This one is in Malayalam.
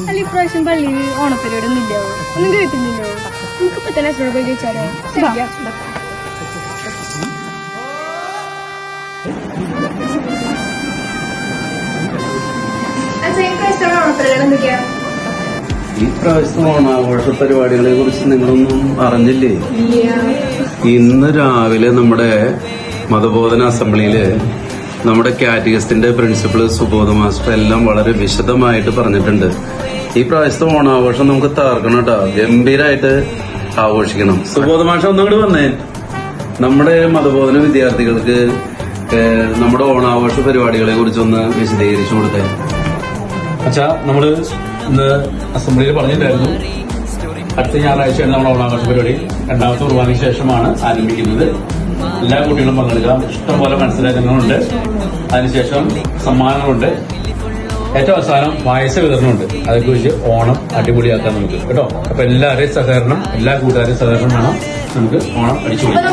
അല്ല ഇപ്രാവശ്യം പള്ളിയിൽ ഓണപ്പരിപാടി ഒന്നും ഇല്ലാവോ? ഒന്നും കേട്ടില്ലല്ലോ. നമുക്കിപ്പോ തന്നെ അച്ഛനോട് പോയി ചോദിച്ചാലോ? ഈ പ്രാവശ്യത്തെ ഓണാഘോഷ പരിപാടികളെ കുറിച്ച് നിങ്ങളൊന്നും അറിഞ്ഞില്ലേ? ഇന്ന് രാവിലെ നമ്മുടെ മതബോധന അസംബ്ലിയില് നമ്മുടെ കാറ്റഗിസ്റ്റിന്റെ പ്രിൻസിപ്പൾ സുബോധ മാസ്റ്റർ എല്ലാം വളരെ വിശദമായിട്ട് പറഞ്ഞിട്ടുണ്ട്. ഈ പ്രാവശ്യത്തെ ഓണാഘോഷം നമുക്ക് തകർക്കണം കേട്ടോ, ഗംഭീരമായിട്ട് ആഘോഷിക്കണം. സുബോധ മാസ്റ്റർ ഒന്നുകൂടി വന്നേ, നമ്മുടെ മതബോധന വിദ്യാർത്ഥികൾക്ക് നമ്മുടെ ഓണാഘോഷ പരിപാടികളെ കുറിച്ചൊന്ന് വിശദീകരിച്ചു കൊടുത്തേ. അച്ഛാ, നമ്മള് ഇന്ന് അസംബ്ലിയിൽ പറഞ്ഞിട്ടുണ്ടായിരുന്നു, അടുത്ത ഞായറാഴ്ചയാണ് നമ്മുടെ ഓണാഘോഷ പരിപാടി. രണ്ടാമത്തെ കുർബാനയ്ക്ക് ശേഷമാണ് ആരംഭിക്കുന്നത്. എല്ലാ കുട്ടികളും പങ്കെടുക്കാം. ഇഷ്ടംപോലെ മത്സരങ്ങളുണ്ട്. അതിനുശേഷം സമ്മാനങ്ങളുണ്ട്. ഏറ്റവും അവസാനം പായസ വിതരണമുണ്ട്. അതൊക്കെ വെച്ച് ഓണം അടിപൊളിയാക്കാൻ നമുക്ക് കേട്ടോ. അപ്പൊ എല്ലാവരുടെയും സഹകരണം, എല്ലാ കൂട്ടുകാരുടെയും സഹകരണം വേണം. നമുക്ക് ഓണം അടിച്ചുപൊളിക്കാം.